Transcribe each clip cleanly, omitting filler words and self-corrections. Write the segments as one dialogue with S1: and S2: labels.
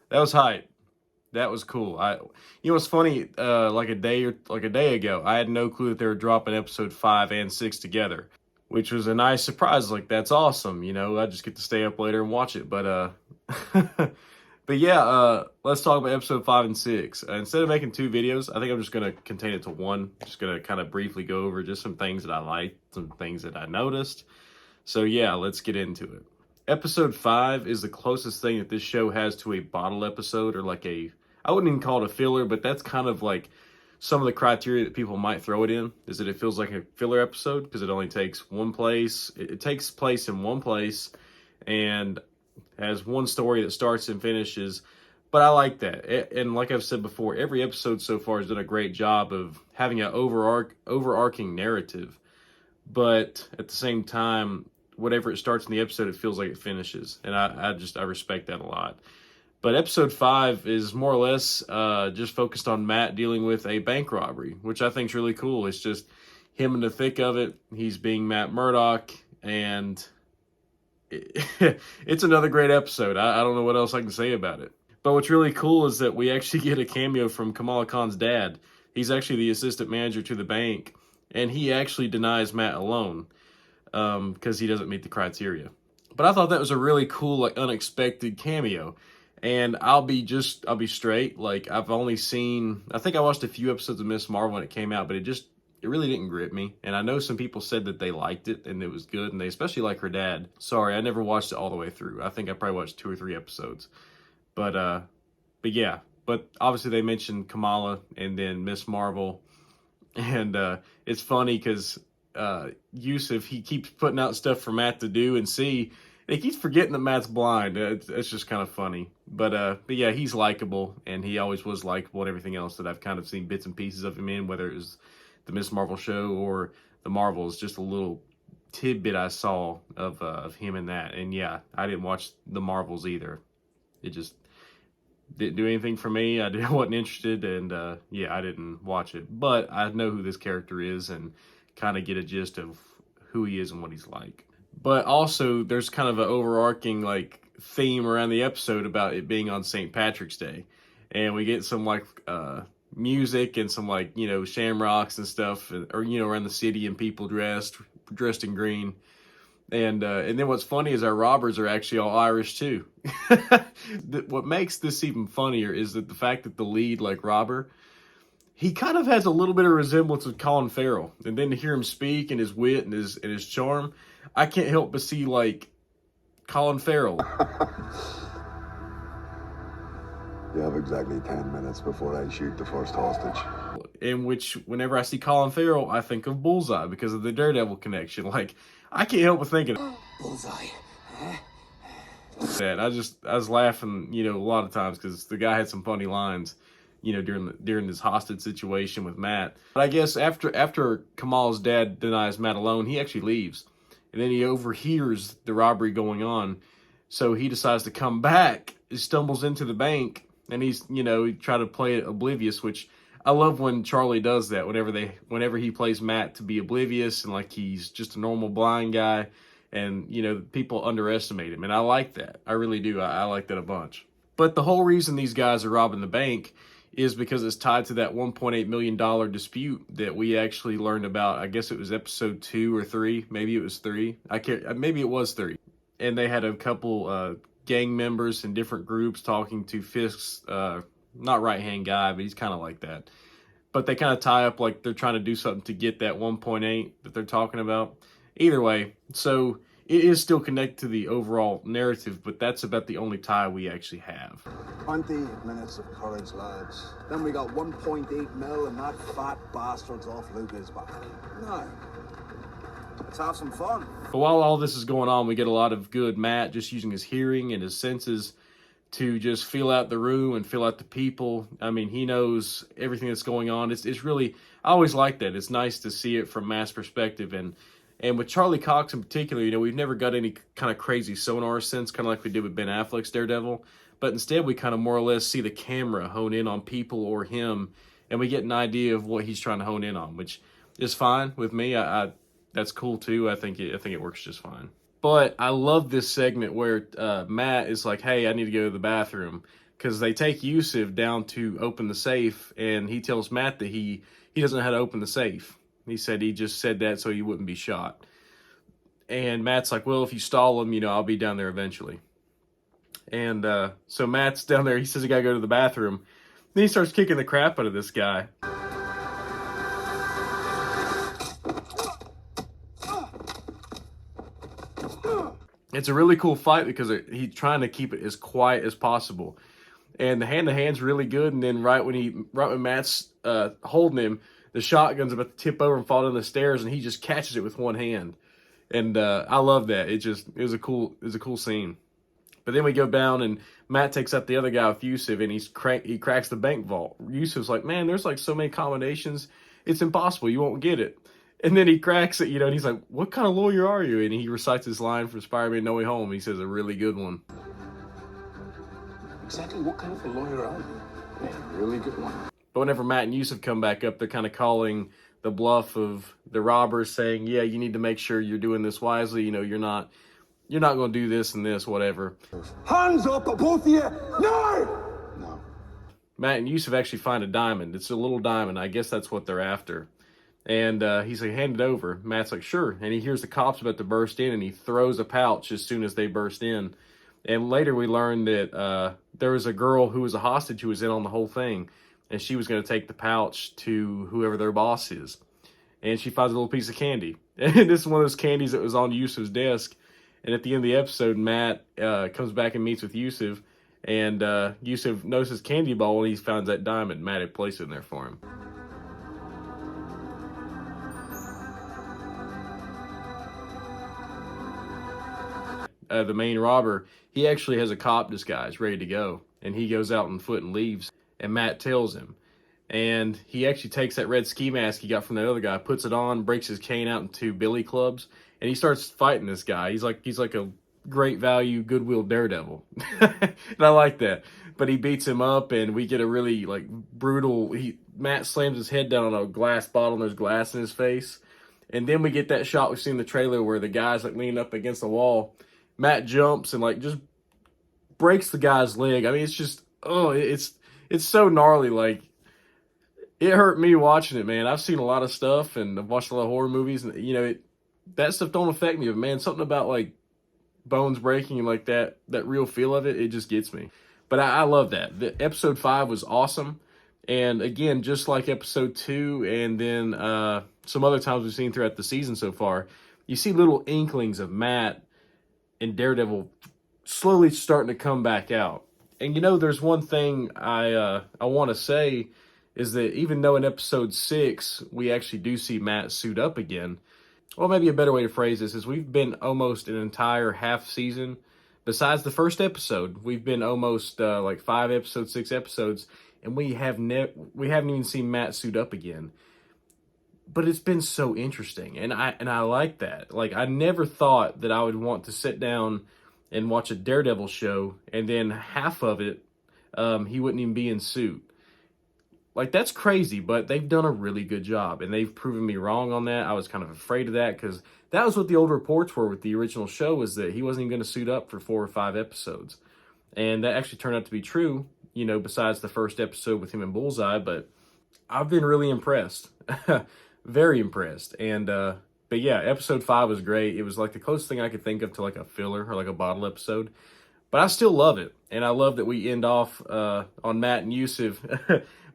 S1: That was hype. That was cool. You know, what's funny? Like a day ago, I had no clue that they were dropping episode 5 and 6 together, which was a nice surprise. Like, that's awesome. You know, I just get to stay up later and watch it. But yeah, let's talk about episode 5 and 6. Instead of making 2 videos, I think I'm just gonna contain it to one. Just gonna kind of briefly go over just some things that I liked, some things that I noticed. So yeah, let's get into it. Episode 5 is the closest thing that this show has to a bottle episode, or like I wouldn't even call it a filler, but that's kind of like some of the criteria that people might throw it in, is that it feels like a filler episode because it only takes one place. It takes place in one place and has one story that starts and finishes. But I like that. And like I've said before, every episode so far has done a great job of having an overarching narrative. But at the same time, whatever it starts in the episode, it feels like it finishes. And I respect that a lot. But episode 5 is more or less just focused on Matt dealing with a bank robbery, which I think is really cool. It's just him in the thick of it. He's being Matt Murdock, and it's another great episode. I don't know what else I can say about it. But what's really cool is that we actually get a cameo from Kamala Khan's dad. He's actually the assistant manager to the bank, and he actually denies Matt a loan because he doesn't meet the criteria. But I thought that was a really cool, like, unexpected cameo. And I'll be straight. Like, I think I watched a few episodes of Miss Marvel when it came out, but it really didn't grip me. And I know some people said that they liked it and it was good, and they especially like her dad. Sorry, I never watched it all the way through. I think I probably watched 2 or 3 episodes. But yeah. But obviously they mentioned Kamala and then Miss Marvel. And it's funny because Yusuf, he keeps putting out stuff for Matt to do and see. He keeps forgetting that Matt's blind. It's just kind of funny. But yeah, he's likable, and he always was likable and everything else that I've kind of seen bits and pieces of him in, whether it was the Miss Marvel show or the Marvels. Just a little tidbit I saw of him in that. And yeah, I didn't watch the Marvels either. It just didn't do anything for me. Wasn't interested, and yeah, I didn't watch it. But I know who this character is and kind of get a gist of who he is and what he's like. But also, there's kind of an overarching like theme around the episode about it being on St. Patrick's Day, and we get some like music and some, like, you know, shamrocks and stuff, or, you know, around the city, and people dressed in green. And then what's funny is our robbers are actually all Irish too. What makes this even funnier is that the fact that the lead, like, robber, he kind of has a little bit of resemblance with Colin Farrell. And then to hear him speak and his wit and his charm, I can't help but see, like, Colin Farrell.
S2: You have exactly 10 minutes before I shoot the first hostage.
S1: In which, whenever I see Colin Farrell, I think of Bullseye because of the Daredevil connection. Like, I can't help but thinking
S3: Bullseye.
S1: that. I was laughing, you know, a lot of times because the guy had some funny lines, you know, during this hostage situation with Matt. But I guess after Kamal's dad denies Matt alone, he actually leaves. And then he overhears the robbery going on. So he decides to come back. He stumbles into the bank, and he try to play it oblivious, which I love when Charlie does that. Whenever he plays Matt to be oblivious and like he's just a normal blind guy, and, you know, people underestimate him. And I like that. I really do. I like that a bunch. But the whole reason these guys are robbing the bank is because it's tied to that $1.8 million dispute that we actually learned about. I guess it was episode 2 or 3. Maybe it was 3. Maybe it was 3. And they had a couple gang members in different groups talking to Fisk's, not right-hand guy, but he's kind of like that. But they kind of tie up like they're trying to do something to get that 1.8 that they're talking about. Either way, so it is still connected to the overall narrative, but that's about the only tie we actually have.
S2: 20 minutes of courage, lads. Then we got 1.8 mil and that fat bastard's off Luca's back. No. Let's have some fun.
S1: But while all this is going on, we get a lot of good Matt just using his hearing and his senses to just feel out the room and feel out the people. I mean, he knows everything that's going on. It's really, I always like that. It's nice to see it from Matt's perspective. And with Charlie Cox in particular, you know, we've never got any kind of crazy sonar sense, kind of like we did with Ben Affleck's Daredevil. But instead, we kind of more or less see the camera hone in on people or him and we get an idea of what he's trying to hone in on, which is fine with me. I that's cool too. I think it works just fine. But I love this segment where Matt is like, "Hey, I need to go to the bathroom," because they take Yusuf down to open the safe, and he tells Matt that he doesn't know how to open the safe. He said he just said that so he wouldn't be shot. And Matt's like, "Well, if you stall him, I'll be down there eventually." And so Matt's down there. He says he gotta go to the bathroom. Then he starts kicking the crap out of this guy. It's a really cool fight because he's trying to keep it as quiet as possible. And the hand-to-hand's really good. And then right when Matt's holding him, the shotgun's about to tip over and fall down the stairs, and he just catches it with one hand. And I love that. It was a cool scene. But then we go down, and Matt takes out the other guy with Yusuf, and he cracks the bank vault. Yusuf's like, "Man, there's like so many combinations, it's impossible. You won't get it." And then he cracks it, and he's like, "What kind of lawyer are you?" And he recites his line from Spider-Man No Way Home. He says a really good one.
S2: Exactly what kind of a lawyer are you? Yeah, really good one.
S1: But whenever Matt and Yusuf come back up, they're kind of calling the bluff of the robbers, saying, "Yeah, you need to make sure you're doing this wisely. You're not going to do this and this, whatever."
S2: Hands up, both of you! No!
S1: Matt and Yusuf actually find a diamond. It's a little diamond. I guess that's what they're after. And he's like, "Hand it over." Matt's like, "Sure." And he hears the cops about to burst in, and he throws a pouch as soon as they burst in. And later we learn that there was a girl who was a hostage who was in on the whole thing, and she was going to take the pouch to whoever their boss is. And she finds a little piece of candy. And this is one of those candies that was on Yusuf's desk. And at the end of the episode, Matt comes back and meets with Yusuf, and Yusuf notices candy ball, and he finds that diamond. Matt had placed it in there for him. The main robber, he actually has a cop disguise ready to go, and he goes out on foot and leaves, and Matt tails him. And he actually takes that red ski mask he got from that other guy, puts it on, breaks his cane out into billy clubs, and he starts fighting this guy. He's like a great value Goodwill Daredevil. And I like that. But he beats him up, and we get a really brutal, Matt slams his head down on a glass bottle, and there's glass in his face. And then we get that shot we've seen in the trailer where the guy's leaning up against the wall. Matt jumps and just breaks the guy's leg. I mean, it's just, it's so gnarly. It hurt me watching it, man. I've seen a lot of stuff, and I've watched a lot of horror movies, and that stuff don't affect me. But man, something about bones breaking and that real feel of it just gets me. But I love that. The episode 5 was awesome, and again, just like episode 2, and then some other times we've seen throughout the season so far, you see little inklings of Matt and Daredevil slowly starting to come back out. And there's one thing I want to say is that even though in episode 6 we actually do see Matt suit up again, well, maybe a better way to phrase this is we've been almost an entire half season. Besides the first episode, we've been almost 5 episodes, 6 episodes, and we haven't even seen Matt suit up again. But it's been so interesting, and I like that. I never thought that I would want to sit down and watch a Daredevil show, and then half of it, he wouldn't even be in suit. That's crazy, but they've done a really good job, and they've proven me wrong on that. I was kind of afraid of that, because that was what the old reports were with the original show, was that he wasn't even going to suit up for 4 or 5 episodes. And that actually turned out to be true, besides the first episode with him and Bullseye, but I've been really impressed. Very impressed. And but yeah, episode 5 was great. It was the closest thing I could think of to a filler or a bottle episode, but I still love it. And I love that we end off on Matt and Yusuf.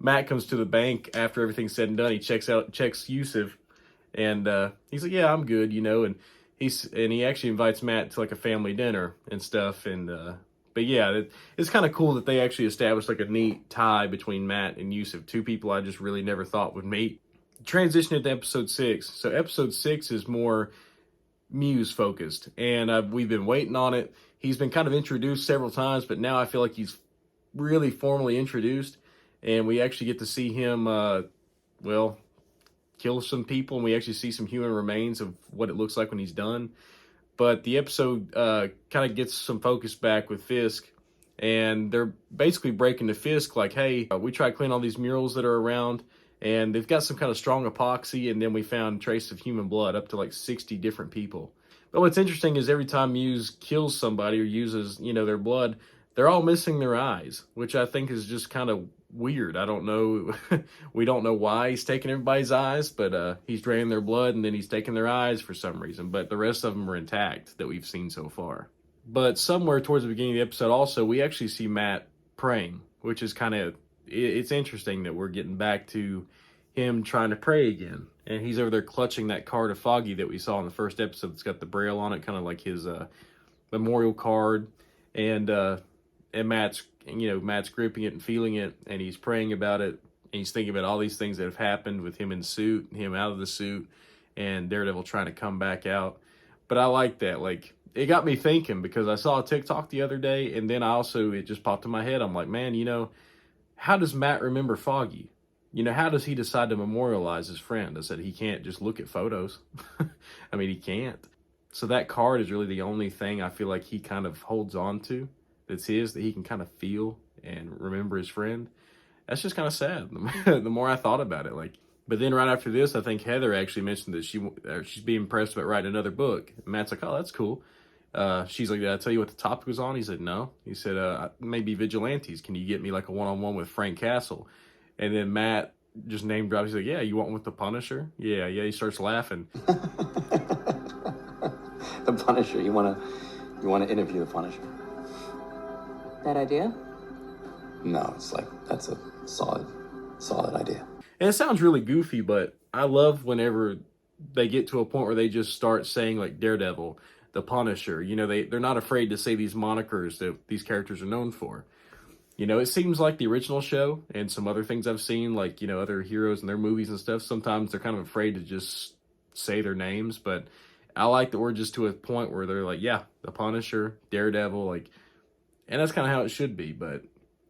S1: Matt comes to the bank after everything's said and done. He checks Yusuf, and he's like, "Yeah, I'm good," and he actually invites Matt to a family dinner and stuff. And but yeah, it's kind of cool that they actually established a neat tie between Matt and Yusuf, 2 people I just really never thought would meet. Transition into episode 6. So episode 6 is more Muse focused, and we've been waiting on it. He's been kind of introduced several times, but now I feel like he's really formally introduced, and we actually get to see him, kill some people, and we actually see some human remains of what it looks like when he's done. But the episode kind of gets some focus back with Fisk, and they're basically breaking to Fisk like, hey, we tried to clean all these murals that are around, and they've got some kind of strong epoxy, and then we found traces of human blood, up to like 60 different people. But what's interesting is every time Muse kills somebody or uses, their blood, they're all missing their eyes, which I think is just kind of weird. I don't know. We don't know why he's taking everybody's eyes, but he's draining their blood and then he's taking their eyes for some reason. But the rest of them are intact that we've seen so far. But somewhere towards the beginning of the episode also, we actually see Matt praying, which is kind of, it's interesting that we're getting back to him trying to pray again. And he's over there clutching that card of Foggy that we saw in the first episode. It's got the braille on it, kind of like his memorial card. And Matt's gripping it and feeling it, and he's praying about it. And he's thinking about all these things that have happened with him in the suit, him out of the suit, and Daredevil trying to come back out. But I like that. Like, it got me thinking, because I saw a TikTok the other day, and then it just popped in my head. I'm like, man, how does Matt remember Foggy? How does he decide to memorialize his friend? I said, he can't just look at photos. I mean, he can't. So that card is really the only thing I feel like he kind of holds on to that's his, that he can kind of feel and remember his friend. That's just kind of sad. The more I thought about it, but then right after this, I think Heather actually mentioned that she's being impressed about writing another book. And Matt's like, oh, that's cool. She's like, did I tell you what the topic was on? He said, no. He said, maybe vigilantes. Can you get me like a one-on-one with Frank Castle? And then Matt just name drops. He's like, yeah, you want one with the Punisher? Yeah. He starts laughing.
S3: The Punisher. You want to interview the Punisher?
S4: That idea?
S3: No, it's like, that's a solid idea.
S1: And it sounds really goofy, but I love whenever they get to a point where they just start saying like Daredevil, the Punisher. They're not afraid to say these monikers that these characters are known for. It seems like the original show and some other things I've seen, like, other heroes and their movies and stuff, sometimes they're kind of afraid to just say their names. But I like that we're just to a point where they're like, yeah, the Punisher, Daredevil, and that's kind of how it should be. But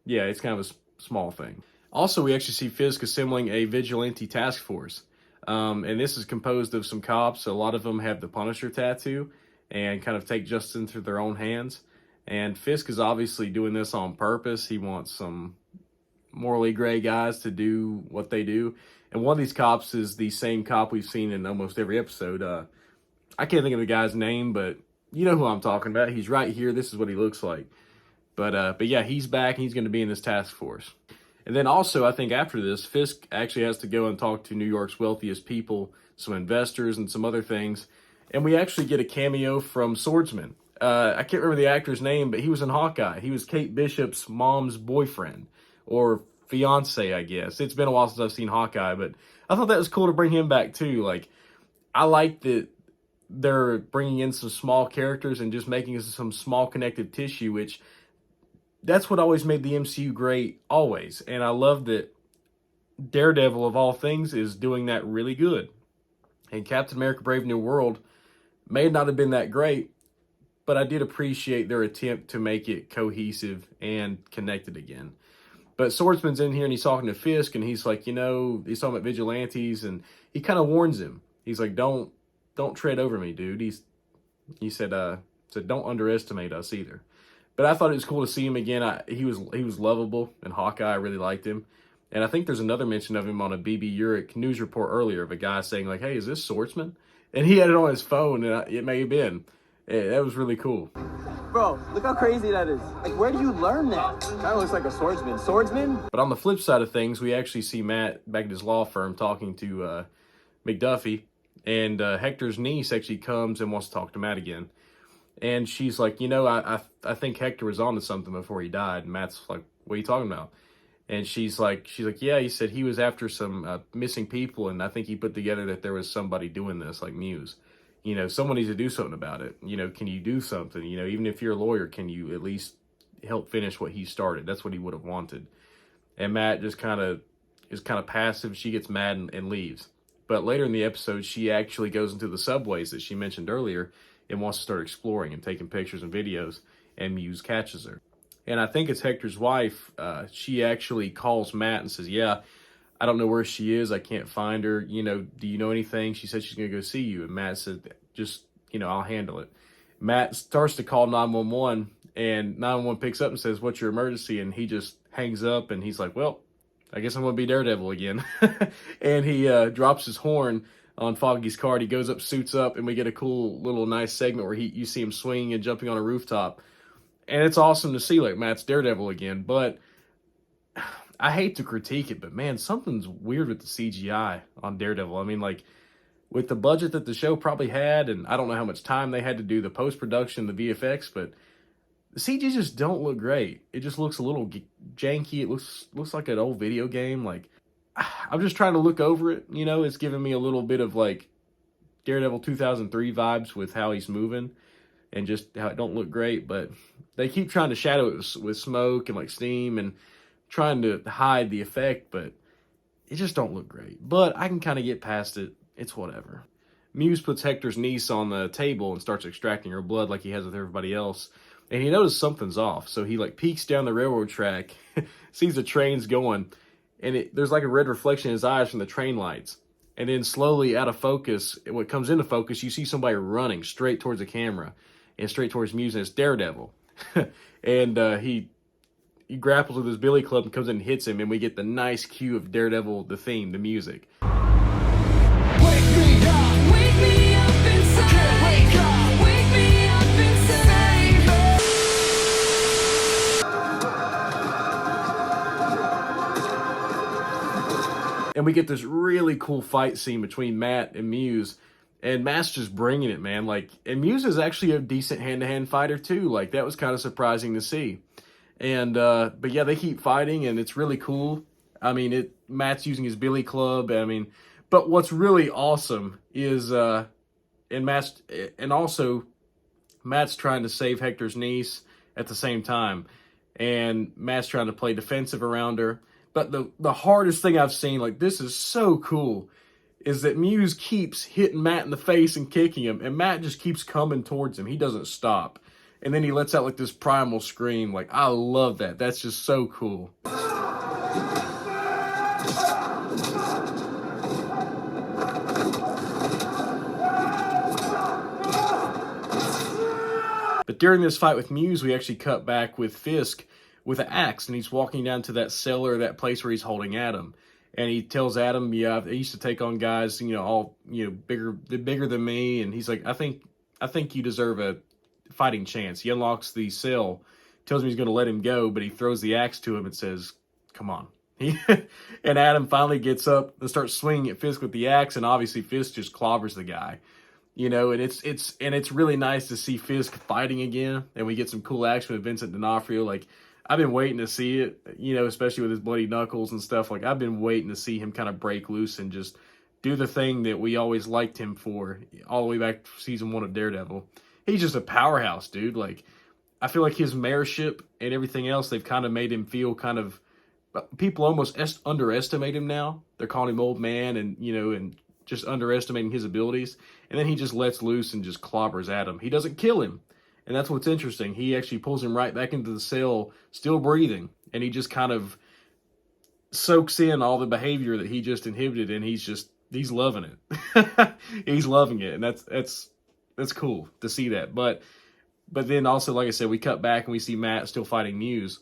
S1: yeah, it's kind of a small thing. Also, we actually see Fisk assembling a vigilante task force. And this is composed of some cops. A lot of them have the Punisher tattoo and kind of take justice into their own hands. And Fisk is obviously doing this on purpose. He wants some morally gray guys to do what they do. And one of these cops is the same cop we've seen in almost every episode. I can't think of the guy's name, but you know who I'm talking about. He's right here. This is what he looks like. But yeah, he's back. He's going to be in this task force. And then also, I think after this, Fisk actually has to go and talk to New York's wealthiest people, some investors, and some other things. And we actually get a cameo from Swordsman. I can't remember the actor's name, but he was in Hawkeye. He was Kate Bishop's mom's boyfriend, or fiance, I guess. It's been a while since I've seen Hawkeye, but I thought that was cool to bring him back too. I like that they're bringing in some small characters and just making some small connective tissue, which that's what always made the MCU great, always. And I love that Daredevil, of all things, is doing that really good. And Captain America Brave New World may not have been that great, but I did appreciate their attempt to make it cohesive and connected again. But Swordsman's in here and he's talking to Fisk, and he's like, he's talking about vigilantes, and he kind of warns him. He's like, don't tread over me, dude. He said, don't underestimate us either. But I thought it was cool to see him again. He was lovable in Hawkeye. I really liked him. And I think there's another mention of him on a BB Urich news report earlier of a guy saying like, hey, is this Swordsman? And he had it on his phone, and it may have been. That was really cool.
S4: Bro, look how crazy that is. Where do you learn that? Kind of looks like a swordsman. Swordsman?
S1: But on the flip side of things, we actually see Matt back at his law firm talking to McDuffie. And Hector's niece actually comes and wants to talk to Matt again. And she's like, I think Hector was onto something before he died. And Matt's like, what are you talking about? And she's like, yeah, he said he was after some missing people. And I think he put together that there was somebody doing this, like Muse. Someone needs to do something about it. Can you do something? Even if you're a lawyer, can you at least help finish what he started? That's what he would have wanted. And Matt just is kind of passive. She gets mad and leaves. But later in the episode, she actually goes into the subways that she mentioned earlier and wants to start exploring and taking pictures and videos, and Muse catches her. And I think it's Hector's wife. She actually calls Matt and says, yeah, I don't know where she is. I can't find her. Do you know anything? She said she's going to go see you. And Matt said, just, I'll handle it. Matt starts to call 911, and 911 picks up and says, "What's your emergency?" And he just hangs up, and he's like, "Well, I guess I'm going to be Daredevil again." And he drops his horn on Foggy's card. He goes up, suits up, and we get a cool little nice segment where you see him swinging and jumping on a rooftop. And it's awesome to see, like, Matt's Daredevil again. But I hate to critique it, but man, something's weird with the CGI on Daredevil. I mean, like, with the budget that the show probably had, and I don't know how much time they had to do the post-production, the VFX, but the CG just don't look great. It just looks a little janky. It looks like an old video game. Like, I'm just trying to look over it. You know, it's giving me a little bit of like Daredevil 2003 vibes with how he's moving and just how it don't look great. But they keep trying to shadow it with smoke and like steam and trying to hide the effect, but it just don't look great. But I can kind of get past it. It's whatever. Muse puts Hector's niece on the table and starts extracting her blood like he has with everybody else. And he notices something's off. So he like peeks down the railroad track, sees the trains going, and there's like a red reflection in his eyes from the train lights. And then slowly out of focus, when it comes into focus, you see somebody running straight towards the camera and straight towards Muse, and it's Daredevil. And he grapples with his billy club and comes in and hits him, and we get the nice cue of Daredevil, the theme, the music.
S5: Wake me up inside. Wake me up inside.
S1: And we get this really cool fight scene between Matt and Muse. And Matt's just bringing it, man. Like, and Muse is actually a decent hand-to-hand fighter, too. Like, that was kind of surprising to see. And, but yeah, they keep fighting, and it's really cool. I mean, Matt's using his billy club. I mean, but what's really awesome is, Matt's trying to save Hector's niece at the same time. And Matt's trying to play defensive around her. But the hardest thing I've seen, like, this is so cool, is that Muse keeps hitting Matt in the face and kicking him, and Matt just keeps coming towards him. He doesn't stop. And then he lets out, like, this primal scream. Like, I love that. That's just so cool. But during this fight with Muse, we actually cut back with Fisk with an axe, and he's walking down to that cellar, that place where he's holding Adam. And he tells Adam, "Yeah, I used to take on guys, all, bigger than me." And he's like, I think you deserve a fighting chance. He unlocks the cell, tells him he's going to let him go, but he throws the axe to him and says, "Come on." And Adam finally gets up and starts swinging at Fisk with the axe, and obviously Fisk just clobbers the guy. And it's really nice to see Fisk fighting again, and we get some cool action with Vincent D'Onofrio. Like, I've been waiting to see it, especially with his bloody knuckles and stuff. Like, I've been waiting to see him kind of break loose and just do the thing that we always liked him for all the way back to season 1 of Daredevil. He's just a powerhouse, dude. Like, I feel like his mayorship and everything else, they've kind of made him feel kind of, people almost underestimate him now. They're calling him old man and just underestimating his abilities. And then he just lets loose and just clobbers at him. He doesn't kill him. And that's what's interesting. He actually pulls him right back into the cell, still breathing. And he just kind of soaks in all the behavior that he just inhibited. And he's loving it. He's loving it. And that's cool to see that. But then also, like I said, we cut back and we see Matt still fighting Muse.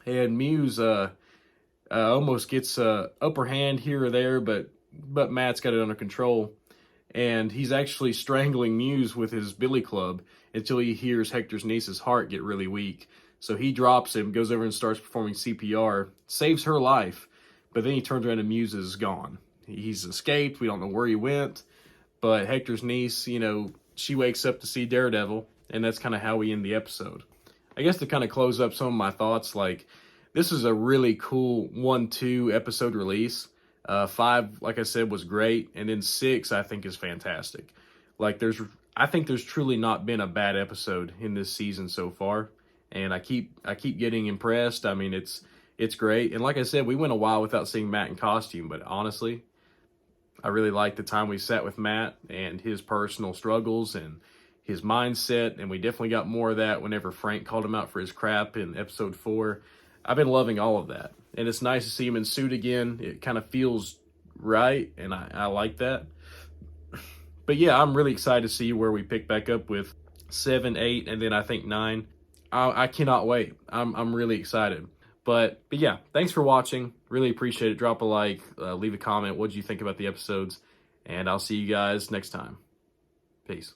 S1: And Muse almost gets upper hand here or there, but Matt's got it under control. And he's actually strangling Muse with his billy club until he hears Hector's niece's heart get really weak. So he drops him, goes over and starts performing CPR, saves her life, but then he turns around and Muse is gone. He's escaped. We don't know where he went. But Hector's niece, she wakes up to see Daredevil, and that's kind of how we end the episode. I guess to kind of close up some of my thoughts, like, this is a really cool 1-2 episode release. 5, like I said, was great, and then 6, I think, is fantastic. Like, I think there's truly not been a bad episode in this season so far, and I keep getting impressed. I mean, it's great, and like I said, we went a while without seeing Matt in costume, but honestly, I really like the time we sat with Matt and his personal struggles and his mindset, and we definitely got more of that whenever Frank called him out for his crap in episode 4. I've been loving all of that. And it's nice to see him in suit again. It kind of feels right, and I like that. But yeah, I'm really excited to see where we pick back up with 7, 8, and then I think 9. I cannot wait. I'm really excited. But yeah, thanks for watching. Really appreciate it. Drop a like, leave a comment. What did you think about the episodes? And I'll see you guys next time. Peace.